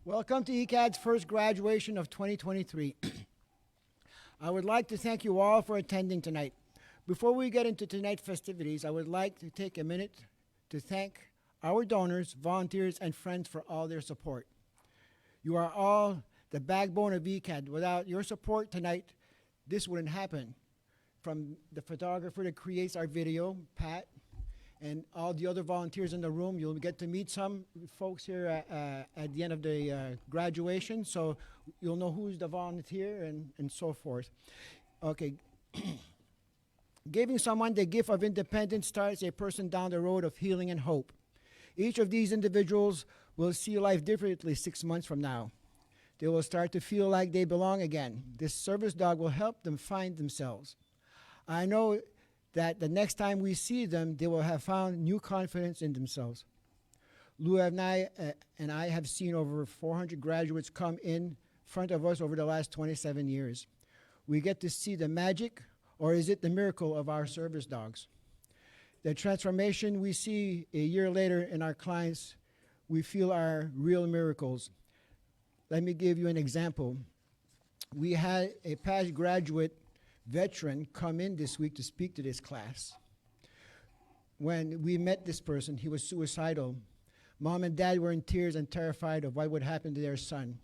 Welcome to ECAD's first graduation of 2023. I would like to thank you all for attending tonight. Before we get into tonight's festivities, I would like to take a minute to thank our donors, volunteers, and friends for all their support. You are all the backbone of ECAD. Without your support tonight, this wouldn't happen. From the photographer that creates our video, Pat, and all the other volunteers in the room. You'll get to meet some folks here at the end of the graduation, so you'll know who's the volunteer and so forth. Okay. Giving someone the gift of independence starts a person down the road of healing and hope. Each of these individuals will see life differently 6 months from now. They will start to feel like they belong again. This service dog will help them find themselves. I know that the next time we see them, they will have found new confidence in themselves. Lou and I have seen over 400 graduates come in front of us over the last 27 years. We get to see the magic, or is it the miracle, of our service dogs. The transformation we see a year later in our clients, we feel are real miracles. Let me give you an example. We had a past graduate veteran come in this week to speak to this class. When we met this person, he was suicidal. Mom and dad were in tears and terrified of what would happen to their son.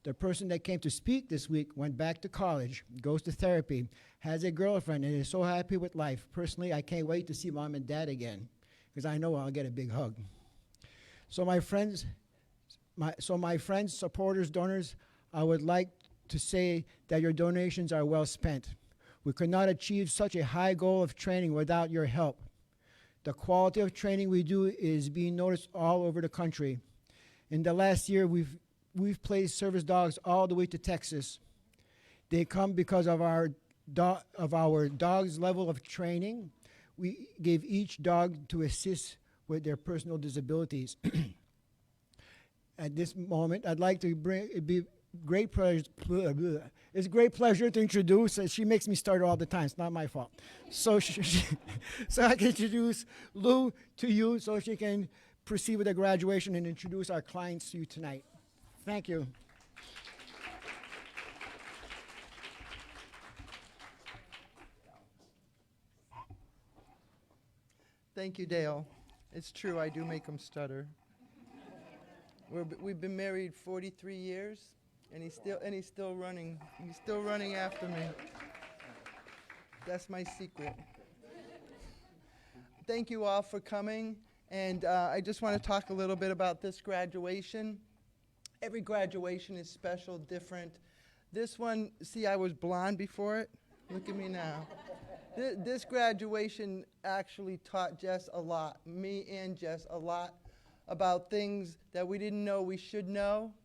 The person that came to speak this week went back to college, goes to therapy, has a girlfriend, and is so happy with life. Personally, I can't wait to see mom and dad again, because I know I'll get a big hug. So my friends, supporters, donors, I would like to say that your donations are well spent. We could not achieve such a high goal of training without your help. The quality of training we do is being noticed all over the country. In the last year, we've placed service dogs all the way to Texas. They come because of our dog's level of training. We gave each dog to assist with their personal disabilities. At this moment, I'd like to it's a great pleasure to introduce. She makes me start all the time. It's not my fault. So, so I can introduce Lou to you so she can proceed with the graduation and introduce our clients to you tonight. Thank you. Thank you, Dale. It's true, I do make him stutter. We've been married 43 years. And he's still running. He's still running after me. That's my secret. Thank you all for coming. And I just want to talk a little bit about this graduation. Every graduation is special, different. This one, see, I was blonde before it. Look at me now. This graduation actually taught Jess a lot, me and Jess a lot, about things that we didn't know we should know.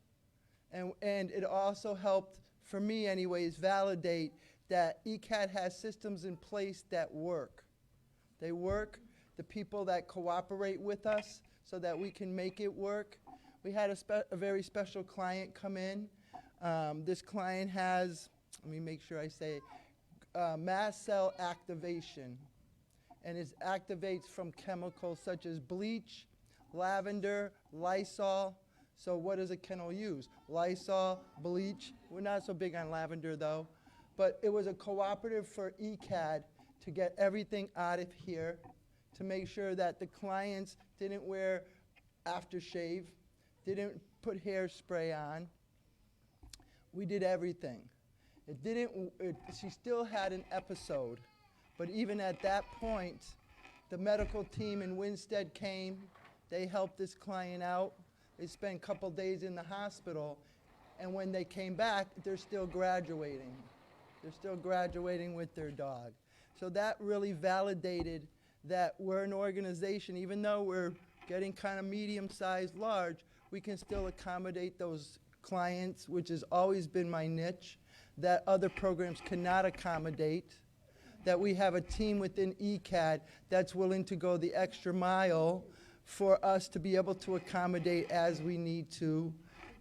And it also helped, for me anyways, validate that ECAD has systems in place that work. They work, the people that cooperate with us so that we can make it work. We had a very special client come in. This client has, let me make sure I say, mast cell activation. And it activates from chemicals such as bleach, lavender, Lysol. So what does a kennel use? Lysol, bleach. We're not so big on lavender, though. But it was a cooperative for ECAD to get everything out of here to make sure that the clients didn't wear aftershave, didn't put hairspray on. We did everything. She still had an episode. But even at that point, the medical team in Winstead came. They helped this client out. They spent a couple days in the hospital, and when they came back, they're still graduating. They're still graduating with their dog. So that really validated that we're an organization, even though we're getting kind of medium-sized, large, we can still accommodate those clients, which has always been my niche, that other programs cannot accommodate, that we have a team within ECAD that's willing to go the extra mile for us to be able to accommodate as we need to.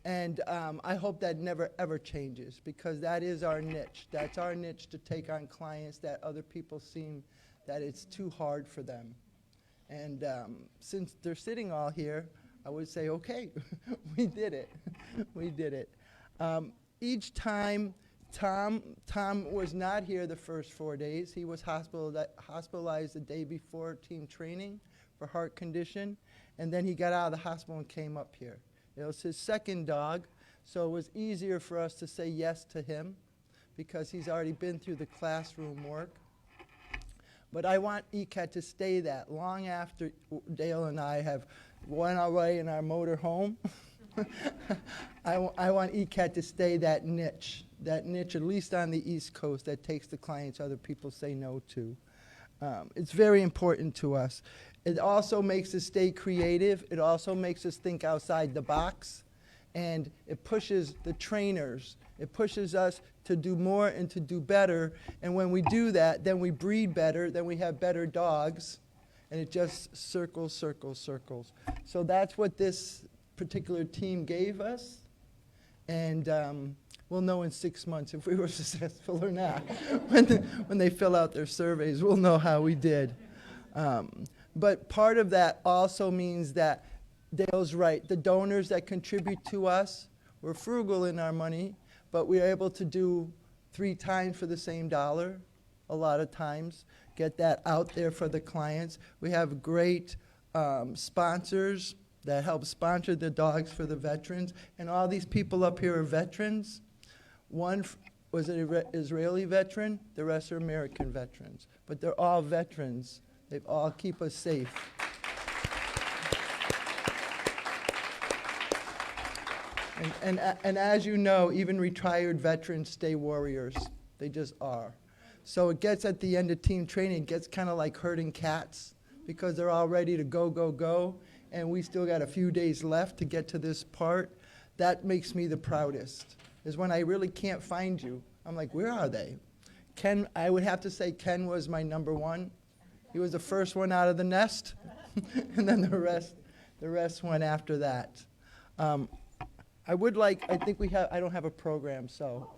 And I hope that never, ever changes, because that is our niche. That's our niche, to take on clients that other people seem that it's too hard for them. And since they're sitting all here, I would say, okay, we did it. We did it. Each time, Tom was not here the first 4 days. He was hospitalized the day before team training for heart condition, and then he got out of the hospital and came up here. It was his second dog, so it was easier for us to say yes to him because he's already been through the classroom work. But I want ECAT to stay that long after Dale and I have went away in our motor home. I want ECAT to stay that niche at least on the East Coast, that takes the clients other people say no to. It's very important to us. It also makes us stay creative. It also makes us think outside the box. And it pushes the trainers. It pushes us to do more and to do better. And when we do that, then we breed better, then we have better dogs. And it just circles, circles, circles. So that's what this particular team gave us. And we'll know in 6 months if we were successful or not. When they fill out their surveys, we'll know how we did. But part of that also means that Dale's right. The donors that contribute to us, we're frugal in our money, but we're able to do 3 times for the same dollar a lot of times, get that out there for the clients. We have great sponsors that help sponsor the dogs for the veterans. And all these people up here are veterans. One was an Israeli veteran, the rest are American veterans. But they're all veterans. They all keep us safe. And as you know, even retired veterans stay warriors. They just are. So it gets at the end of team training, it gets kind of like herding cats because they're all ready to go, go, go. And we still got a few days left to get to this part. That makes me the proudest, is when I really can't find you. I'm like, where are they? Ken, I would have to say Ken was my number one. He was the first one out of the nest, and then the rest went after that. I would like, I think I don't have a program, so.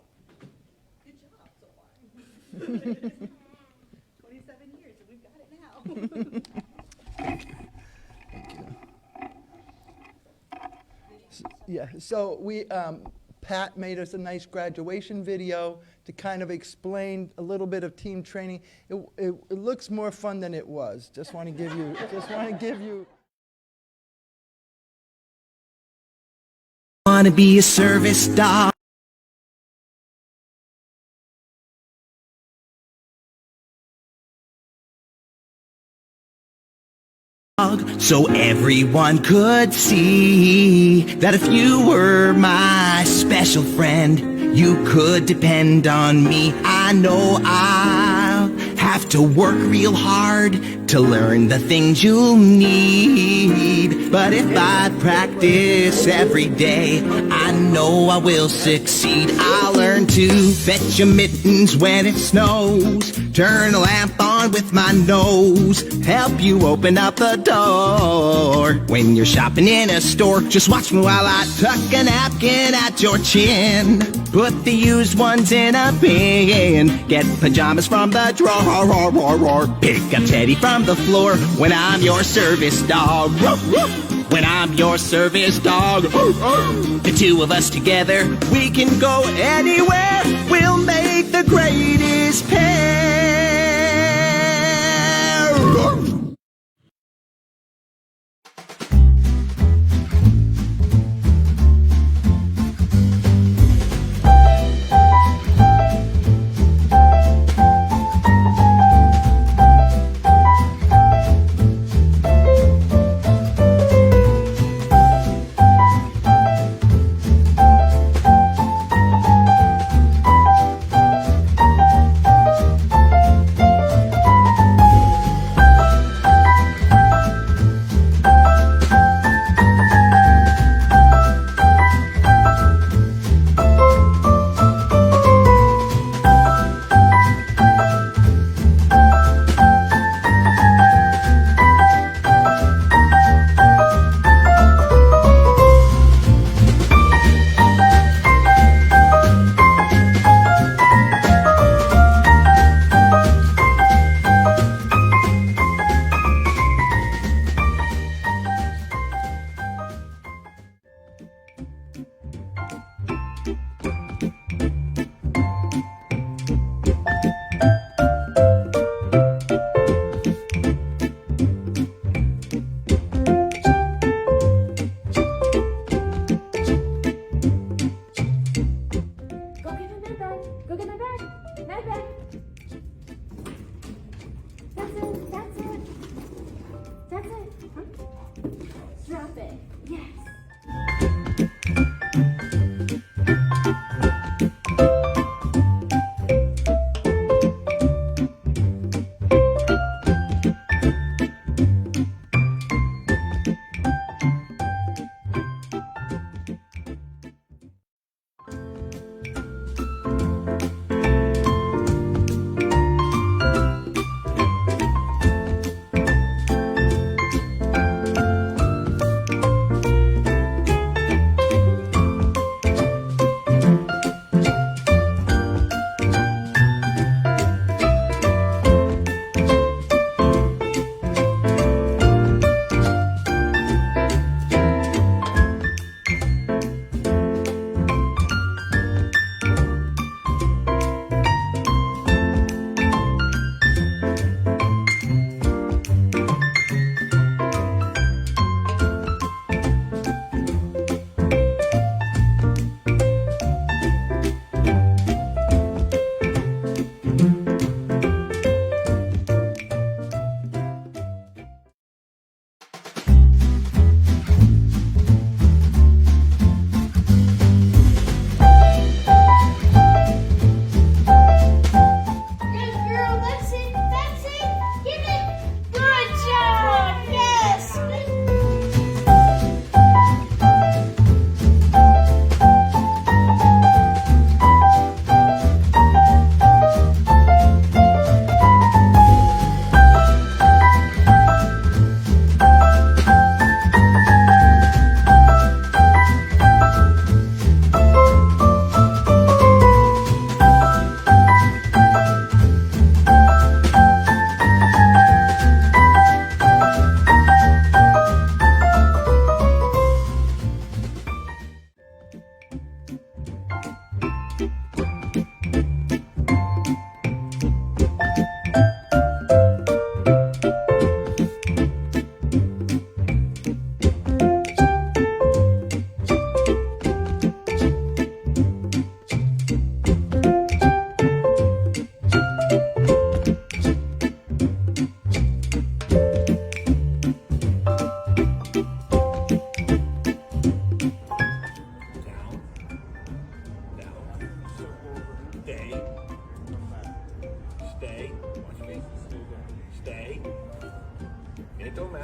Good job so far. 27 years, and we've got it now. Thank you. Yeah, so Pat made us a nice graduation video to kind of explain a little bit of team training. It looks more fun than it was. Just want to give you. Wanna be a service dog. So everyone could see that if you were my special friend, you could depend on me. I know I'll have to work real hard to learn the things you'll need. But if I practice every day, I know I will succeed. I'll learn to fetch your mittens when it snows, turn a lamp on with my nose, help you open up the door. When you're shopping in a store, just watch me while I tuck a napkin at your chin, put the used ones in a bin, get pajamas from the drawer, pick up Teddy from the floor when I'm your service dog. When I'm your service dog. The two of us together, we can go anywhere. We'll make the greatest pair.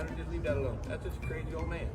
man. Just leave that alone. That's just a crazy old man.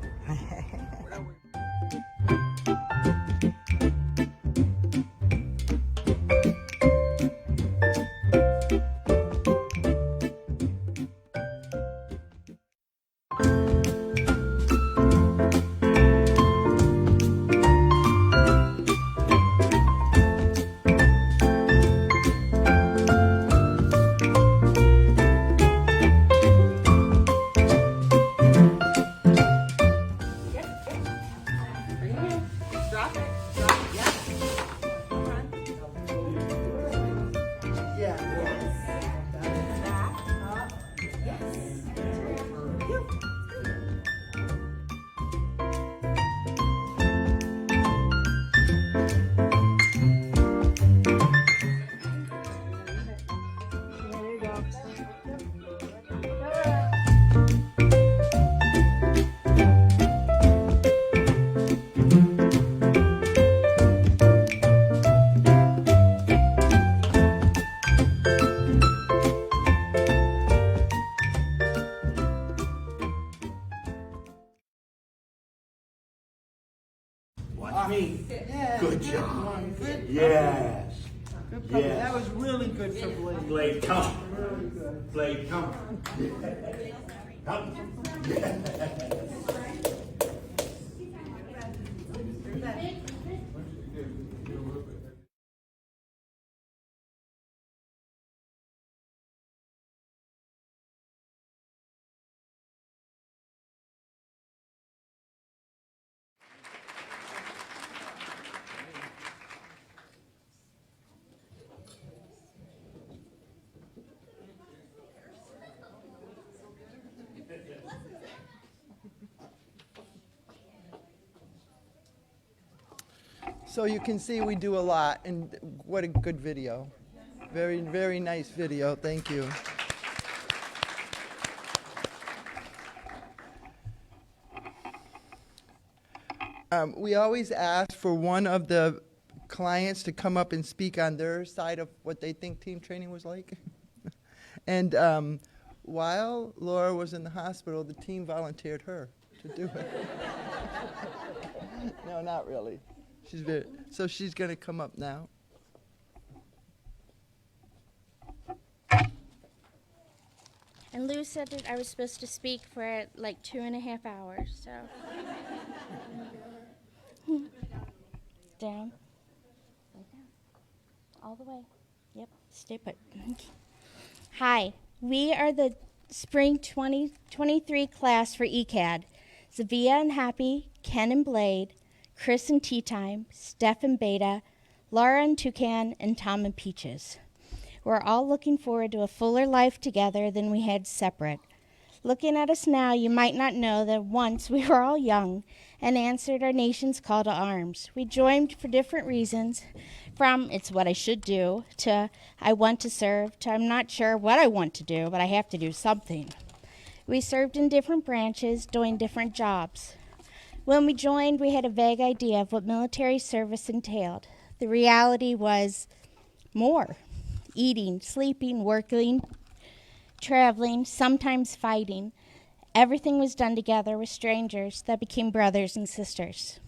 Watch me. Good job. Yes. Good puppy. Yes. That was really good for Blade. Blade, come. Really good. Blade, come. Come. So you can see we do a lot, and what a good video. Very, very nice video. Thank you. We always ask for one of the clients to come up and speak on their side of what they think team training was like. And while Laura was in the hospital, the team volunteered her to do it. No, not really. So she's going to come up now. And Lou said that I was supposed to speak for like 2.5 hours, so. Down. Lay down. All the way. Yep, stay put. Hi, we are the Spring 2023 class for ECAD. Zvia and Happy, Ken and Blade, Chris and Tea Time, Steph and Beta, Laura and Toucan, and Tom and Peaches. We're all looking forward to a fuller life together than we had separate. Looking at us now, you might not know that once we were all young and answered our nation's call to arms. We joined for different reasons, from it's what I should do, to I want to serve, to I'm not sure what I want to do, but I have to do something. We served in different branches, doing different jobs. When we joined, we had a vague idea of what military service entailed. The reality was more. Eating, sleeping, working, traveling, sometimes fighting. Everything was done together with strangers that became brothers and sisters.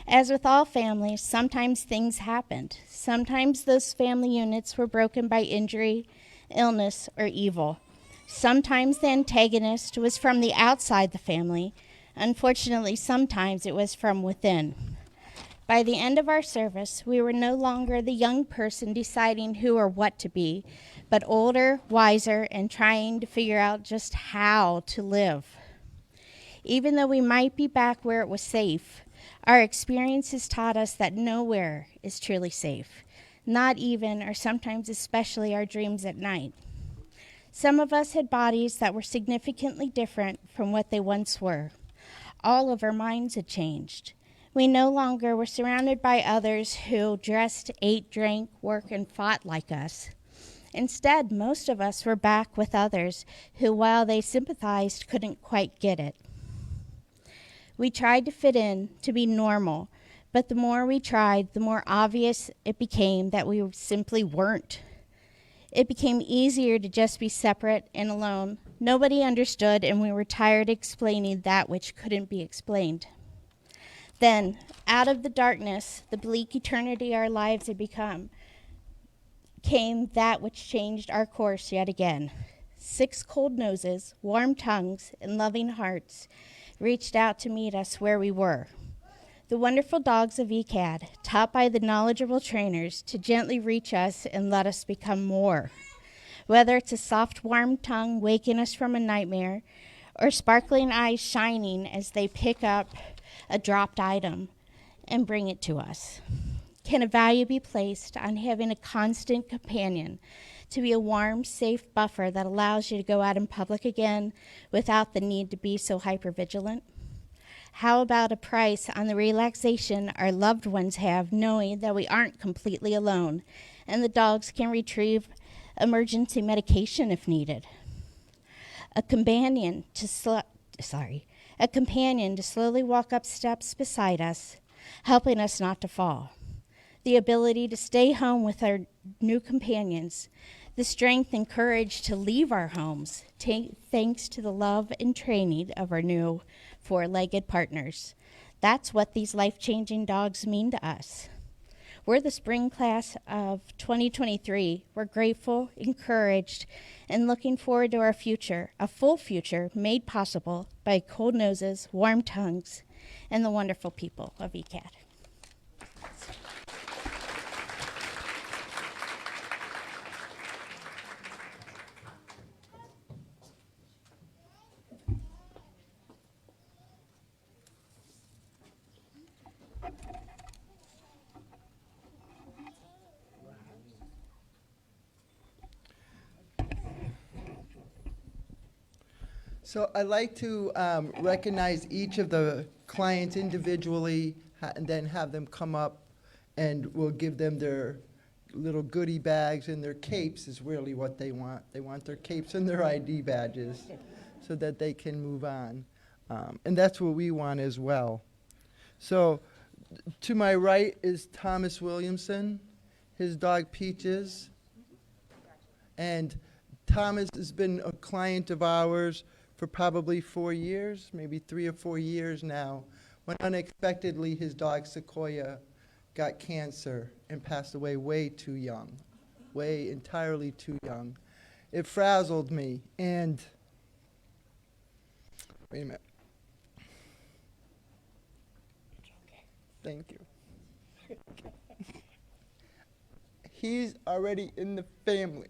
As with all families, sometimes things happened. Sometimes those family units were broken by injury, illness, or evil. Sometimes the antagonist was from the outside the family. Unfortunately, sometimes it was from within. By the end of our service, we were no longer the young person deciding who or what to be, but older, wiser, and trying to figure out just how to live. Even though we might be back where it was safe, our experiences taught us that nowhere is truly safe, not even or sometimes especially our dreams at night. Some of us had bodies that were significantly different from what they once were. All of our minds had changed. We no longer were surrounded by others who dressed, ate, drank, worked, and fought like us. Instead, most of us were back with others who, while they sympathized, couldn't quite get it. We tried to fit in, to be normal, but the more we tried, the more obvious it became that we simply weren't. It became easier to just be separate and alone. Nobody understood, and we were tired explaining that which couldn't be explained. Then, out of the darkness, the bleak eternity our lives had become, came that which changed our course yet again. 6 cold noses, warm tongues, and loving hearts reached out to meet us where we were. The wonderful dogs of ECAD, taught by the knowledgeable trainers to gently reach us and let us become more. Whether it's a soft, warm tongue waking us from a nightmare, or sparkling eyes shining as they pick up a dropped item and bring it to us. Can a value be placed on having a constant companion to be a warm, safe buffer that allows you to go out in public again without the need to be so hypervigilant? How about a price on the relaxation our loved ones have knowing that we aren't completely alone and the dogs can retrieve emergency medication if needed? A companion to slowly walk up steps beside us, helping us not to fall. The ability to stay home with our new companions, the strength and courage to leave our homes, thanks to the love and training of our new 4-legged partners. That's what these life-changing dogs mean to us. We're the spring class of 2023. We're grateful, encouraged, and looking forward to our future, a full future made possible by cold noses, warm tongues, and the wonderful people of ECAD. So I'd like to recognize each of the clients individually and then have them come up and we'll give them their little goodie bags, and their capes is really what they want. They want their capes and their ID badges so that they can move on. And that's what we want as well. So to my right is Thomas Williamson, his dog Peaches. And Thomas has been a client of ours for probably 4 years, maybe 3 or 4 years now, when unexpectedly his dog Sequoia got cancer and passed away way too young, way entirely too young. It frazzled me, and wait a minute. Thank you. He's already in the family.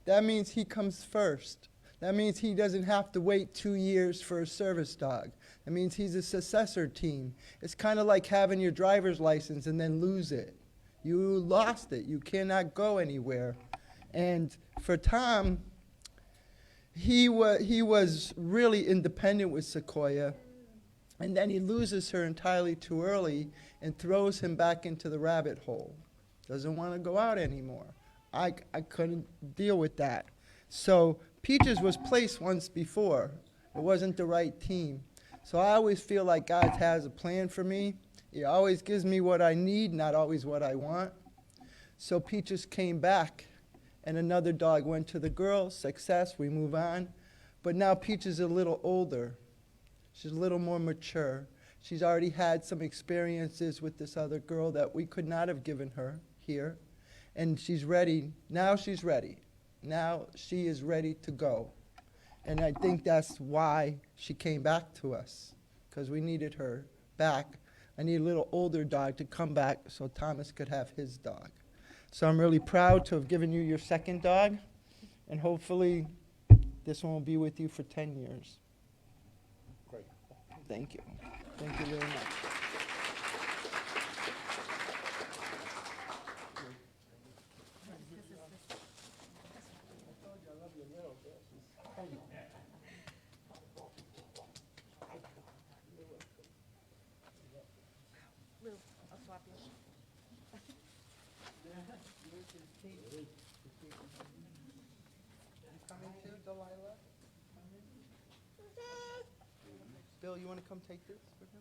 That means he comes first. That means he doesn't have to wait 2 years for a service dog. That means he's a successor team. It's kind of like having your driver's license and then lose it. You lost it. You cannot go anywhere. And for Tom, he was really independent with Sequoia, and then he loses her entirely too early and throws him back into the rabbit hole. Doesn't want to go out anymore. I couldn't deal with that. So Peaches was placed once before. It wasn't the right team. So I always feel like God has a plan for me. He always gives me what I need, not always what I want. So Peaches came back, and another dog went to the girl. Success, we move on. But now Peaches is a little older. She's a little more mature. She's already had some experiences with this other girl that we could not have given her here. And she's ready. Now she's ready. Now she is ready to go. And I think that's why she came back to us, because we needed her back. I need a little older dog to come back so Thomas could have his dog. So I'm really proud to have given you your second dog, and hopefully this one will be with you for 10 years. Great. Thank you. Thank you very much. Bill, you want to come take this with him?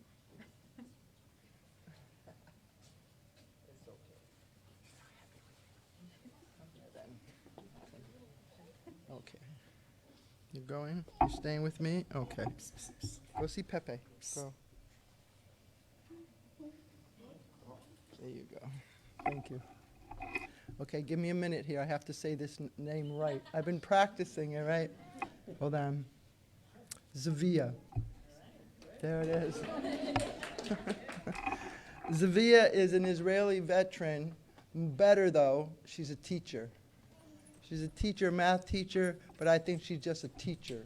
It's okay. You going? You staying with me? Okay. Go see Pepe. Go. There you go. Thank you. Okay, give me a minute here. I have to say this name right. I've been practicing it, right? Hold on. Zvia. There it is. Zvia is an Israeli veteran. Better, though, she's a teacher. She's a teacher, math teacher, but I think she's just a teacher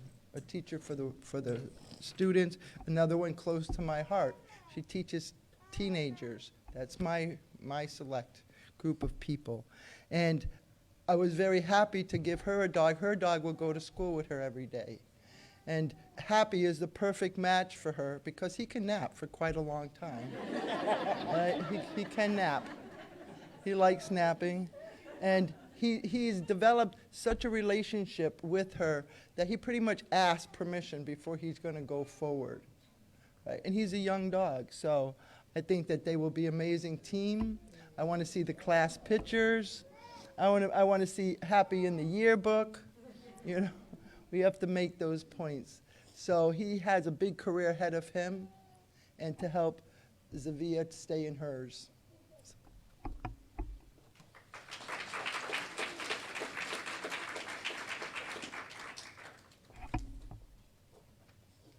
for the students. Another one close to my heart. She teaches teenagers. That's my select group of people. And I was very happy to give her a dog. Her dog will go to school with her every day. And Happy is the perfect match for her because he can nap for quite a long time. He can nap. He likes napping. And he's developed such a relationship with her that he pretty much asks permission before he's going to go forward. Right? And he's a young dog, so I think that they will be an amazing team. I want to see the class pictures. I want to see Happy in the yearbook. You know, we have to make those points. So he has a big career ahead of him, and to help Zvia stay in hers.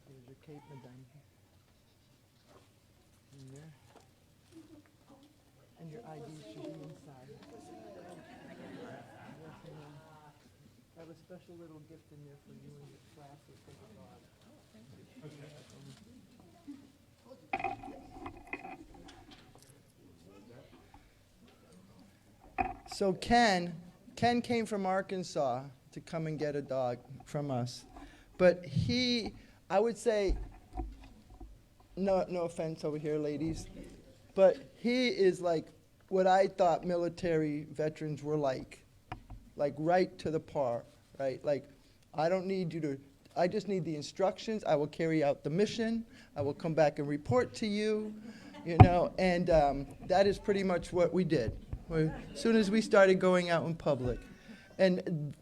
Here's your cape, madame. In there. And your ID should be inside. I have a special little gift in there for you and your class. So Ken came from Arkansas to come and get a dog from us. But I would say, no offense over here, ladies, but he is like what I thought military veterans were like right to the par, right? Like, I just need the instructions. I will carry out the mission. I will come back and report to you, and that is pretty much what we did. As soon as we started going out in public. And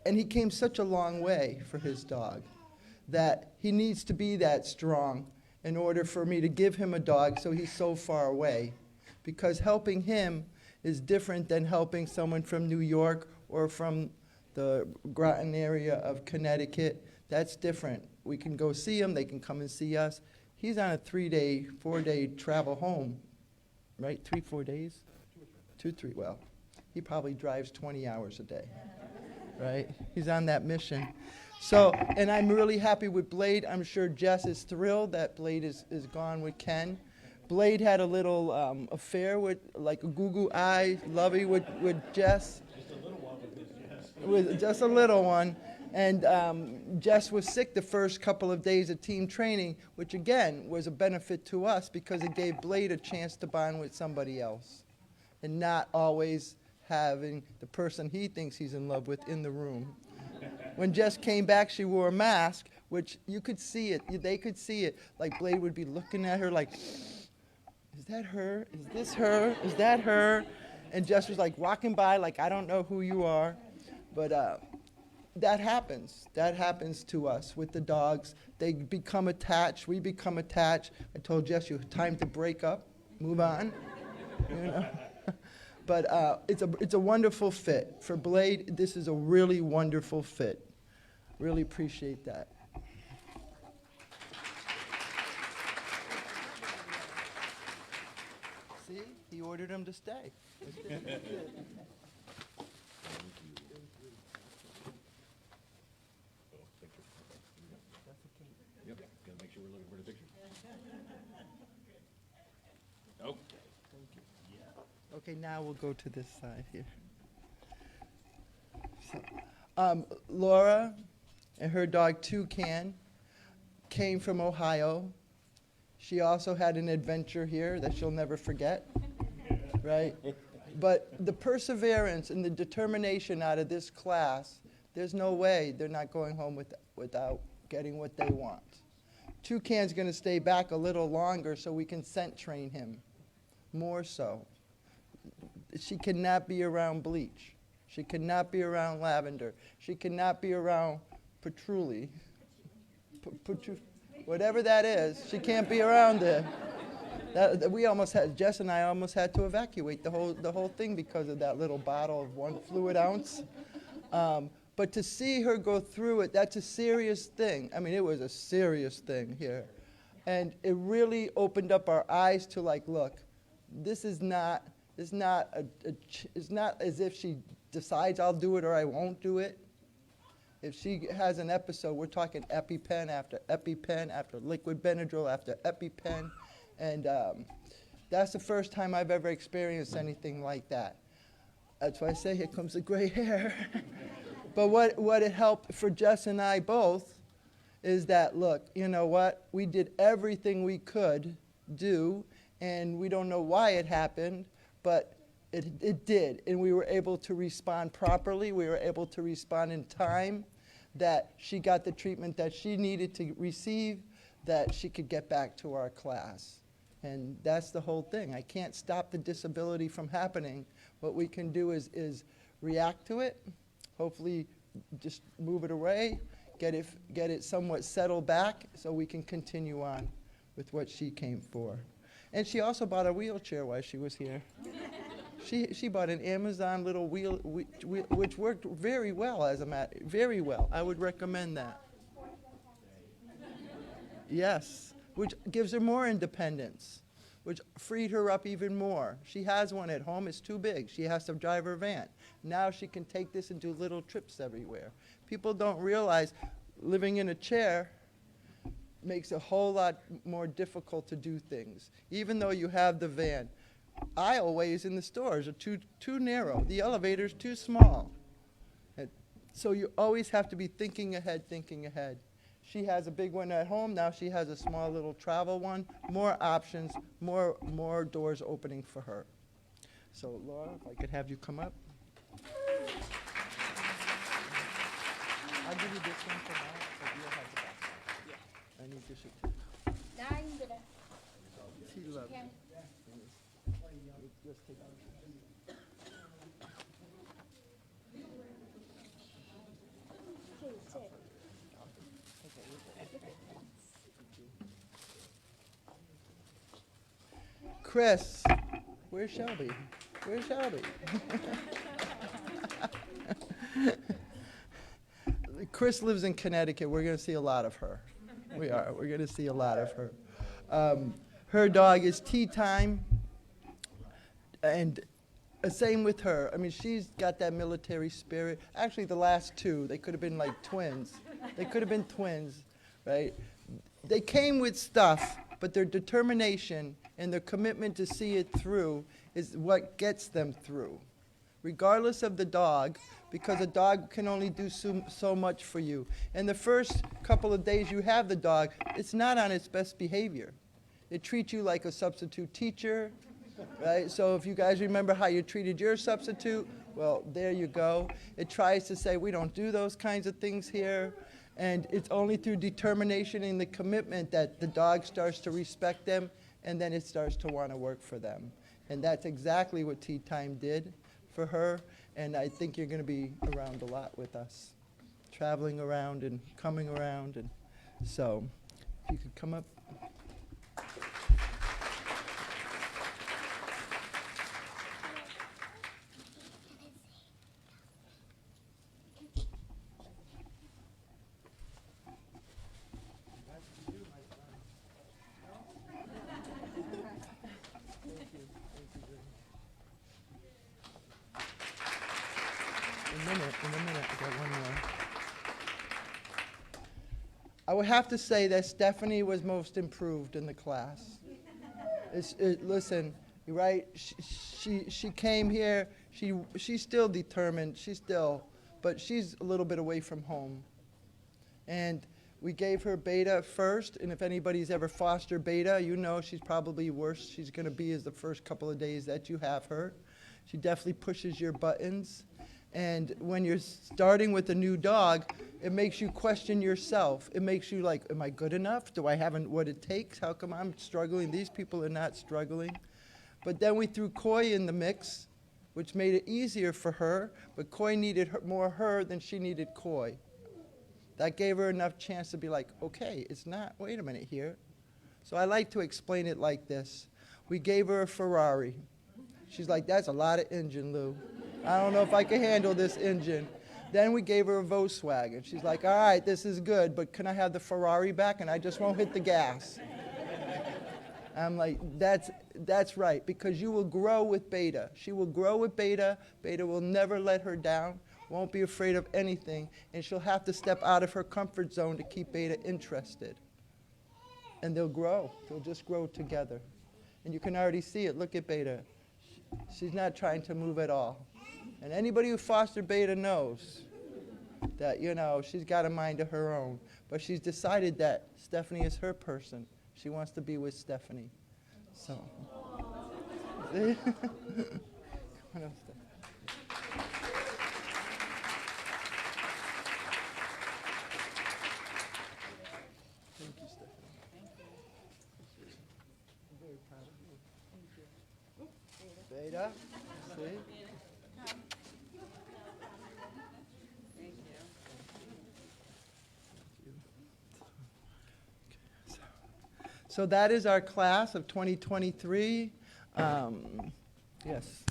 he came such a long way for his dog that he needs to be that strong in order for me to give him a dog so he's so far away. Because helping him is different than helping someone from New York or from the Groton area of Connecticut. That's different. We can go see him. They can come and see us. He's on a 3-day, 4-day travel home, right? 3-4 days? 2-3. Well, he probably drives 20 hours a day, right? He's on that mission. So, and I'm really happy with Blade. I'm sure Jess is thrilled that Blade is gone with Ken. Blade had a little affair with, like a goo-goo eye, lovey with Jess. Just a little one with Jess. Just a little one. And Jess was sick the first couple of days of team training, which again was a benefit to us because it gave Blade a chance to bond with somebody else and not always having the person he thinks he's in love with in the room. When Jess came back, she wore a mask, which you could see it. They could see it. Like Blade would be looking at her like, is that her? Is this her? Is that her? And Jess was like walking by like, I don't know who you are. But that happens. That happens to us with the dogs. They become attached. We become attached. I told Jess, you have time to break up, move on. But it's a wonderful fit. For Blade, this is a really wonderful fit. Really appreciate that. See, he ordered him to stay. Yep, gotta make sure we're looking for the picture. Okay. Okay, now we'll go to this side here. So, Laura and her dog Toucan came from Ohio. She also had an adventure here that she'll never forget, right? But the perseverance and the determination out of this class, there's no way they're not going home without getting what they want. Toucan's going to stay back a little longer so we can scent train him, more so. She cannot be around bleach. She cannot be around lavender. She cannot be around patchouli. Whatever that is, she can't be around it. We almost had, Jess and I almost had to evacuate the whole thing because of that little bottle of 1 fluid ounce. But to see her go through it, that's a serious thing. I mean, it was a serious thing here. And it really opened up our eyes to like, look, this is not, it's not as if she decides I'll do it or I won't do it. If she has an episode, we're talking EpiPen after liquid Benadryl after EpiPen. And that's the first time I've ever experienced anything like that. That's why I say here comes the gray hair. But what it helped for Jess and I both is that, look, you know what? We did everything we could do, and we don't know why it happened, but it did. And we were able to respond properly. We were able to respond in time, that she got the treatment that she needed to receive, that she could get back to our class. And that's the whole thing. I can't stop the disability from happening. What we can do is react to it, hopefully just move it away, get it somewhat settled back so we can continue on with what she came for. And she also bought a wheelchair while she was here. She bought an Amazon little wheel, which worked very well, very well. I would recommend that. Yes, which gives her more independence, which freed her up even more. She has one at home. It's too big. She has to drive her van. Now she can take this and do little trips everywhere. People don't realize living in a chair makes it a whole lot more difficult to do things, even though you have the van. Aisleways in the stores are too narrow. The elevator's too small. So you always have to be thinking ahead, thinking ahead. She has a big one at home. Now she has a small little travel one. More options, more doors opening for her. So Laura, if I could have you come up. I'll give you this one for now, so you'll have the back. I need this one. Now I'm gonna. She loves Okay. it. Let's take it. Chris, where's Shelby? Where's Shelby? Chris lives in Connecticut. We're going to see a lot of her. We are. We're going to see a lot of her. Her dog is Tea Time. And same with her. I mean, she's got that military spirit. Actually, the last two, they could have been like twins. They could have been twins, right? They came with stuff, but their determination and their commitment to see it through is what gets them through, regardless of the dog, because a dog can only do so much for you. And the first couple of days you have the dog, it's not on its best behavior. It treats you like a substitute teacher, right? So if you guys remember how you treated your substitute, well, there you go. It tries to say, we don't do those kinds of things here. And it's only through determination and the commitment that the dog starts to respect them, and then it starts to want to work for them. And that's exactly what Tea Time did for her. And I think you're going to be around a lot with us, traveling around and coming around. And so if you could come up. In a minute, I got one more. I would have to say that Stephanie was most improved in the class. Listen, right? She came here. She's still determined. But she's a little bit away from home. And we gave her beta first. And if anybody's ever fostered beta, you know she's probably worse. She's going to be as the first couple of days that you have her. She definitely pushes your buttons. And when you're starting with a new dog, it makes you question yourself. It makes you like, am I good enough? Do I have what it takes? How come I'm struggling? These people are not struggling. But then we threw Koi in the mix, which made it easier for her. But Koi needed more her than she needed Koi. That gave her enough chance to be like, okay, it's not, wait a minute here. So I like to explain it like this. We gave her a Ferrari. She's like, that's a lot of engine, Lou. I don't know if I can handle this engine. Then we gave her a Volkswagen. She's like, all right, this is good, but can I have the Ferrari back and I just won't hit the gas? I'm like, that's right, because you will grow with Beta. She will grow with Beta. Beta will never let her down, won't be afraid of anything, and she'll have to step out of her comfort zone to keep Beta interested. And they'll grow. They'll just grow together. And you can already see it. Look at Beta. She's not trying to move at all. And anybody who fostered Beta knows that, you know, she's got a mind of her own. But she's decided that Stephanie is her person. She wants to be with Stephanie. So, see? Come on up, Stephanie. Thank you, Stephanie. I'm very proud of you. Beta, see? So that is our class of 2023. Yes.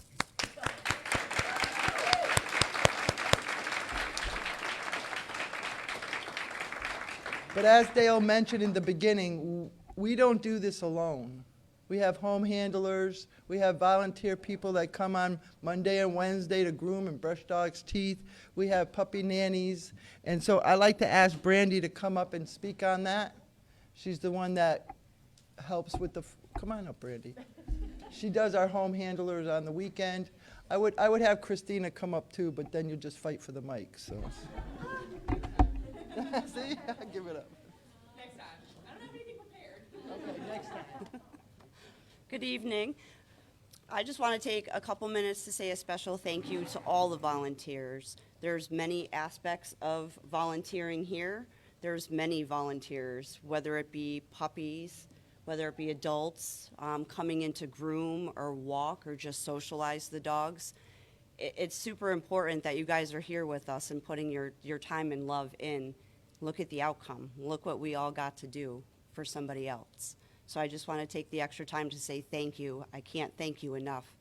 But as Dale mentioned in the beginning, we don't do this alone. We have home handlers. We have volunteer people that come on Monday and Wednesday to groom and brush dogs' teeth. We have puppy nannies. And so I like to ask Brandy to come up and speak on that. She's the one that helps with the, come on up, Brandy. She does our home handlers on the weekend. I would have Kristina come up too, but then you just fight for the mic, so. See, give it up. Next time. I don't have anything prepared. Okay, next time. Good evening. I just want to take a couple minutes to say a special thank you to all the volunteers. There's many aspects of volunteering here. There's many volunteers, whether it be puppies, whether it be adults coming in to groom or walk or just socialize the dogs. It's super important that you guys are here with us and putting your time and love in. Look at the outcome. Look what we all got to do for somebody else. So I just want to take the extra time to say thank you. I can't thank you enough.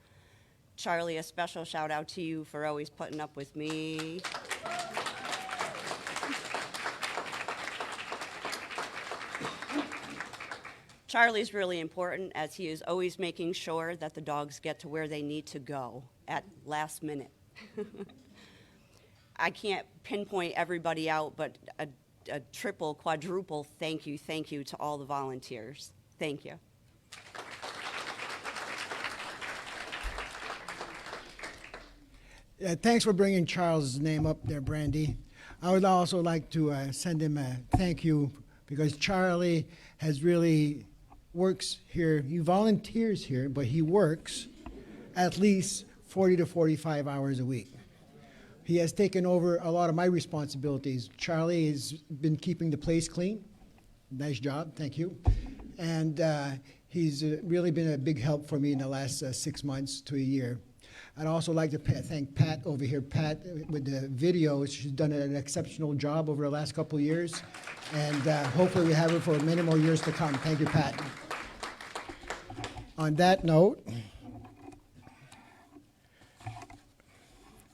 Charlie, a special shout out to you for always putting up with me. Charlie's really important, as he is always making sure that the dogs get to where they need to go at last minute. I can't pinpoint everybody out, but a triple, quadruple thank you to all the volunteers. Thank you. Thanks for bringing Charles' name up there, Brandy. I would also like to send him a thank you because Charlie has really works here. He volunteers here, but he works at least 40 to 45 hours a week. He has taken over a lot of my responsibilities. Charlie has been keeping the place clean. Nice job, thank you. And he's really been a big help for me in the last 6 months to a year. I'd also like to thank Pat over here. Pat, with the videos, she's done an exceptional job over the last couple of years. And hopefully we have her for many more years to come. Thank you, Pat. On that note,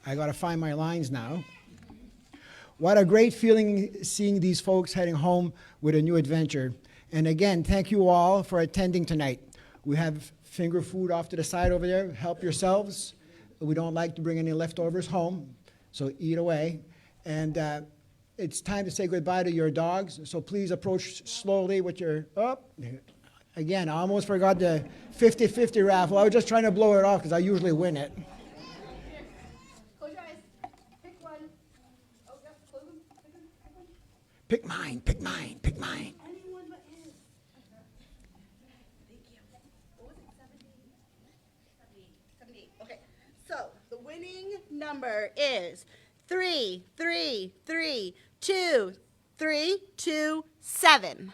I got to find my lines now. What a great feeling seeing these folks heading home with a new adventure. And again, thank you all for attending tonight. We have finger food off to the side over there. Help yourselves. We don't like to bring any leftovers home, so eat away. And it's time to say goodbye to your dogs, so please approach slowly with your, again, I almost forgot the 50-50 raffle. I was just trying to blow it off because I usually win it. Close your eyes. Pick one. Oh, yep, close them. Pick mine, pick mine, pick mine. Anyone but his. Thank you. What was it, 78? Okay, so the winning number is 3, 3, 3, 2, 3, 2, 7.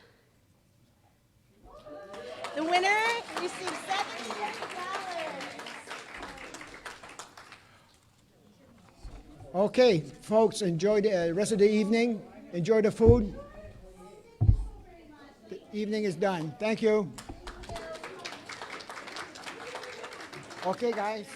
The winner received $7. Okay, folks, enjoy the rest of the evening. Enjoy the food. The evening is done. Thank you. Okay, guys.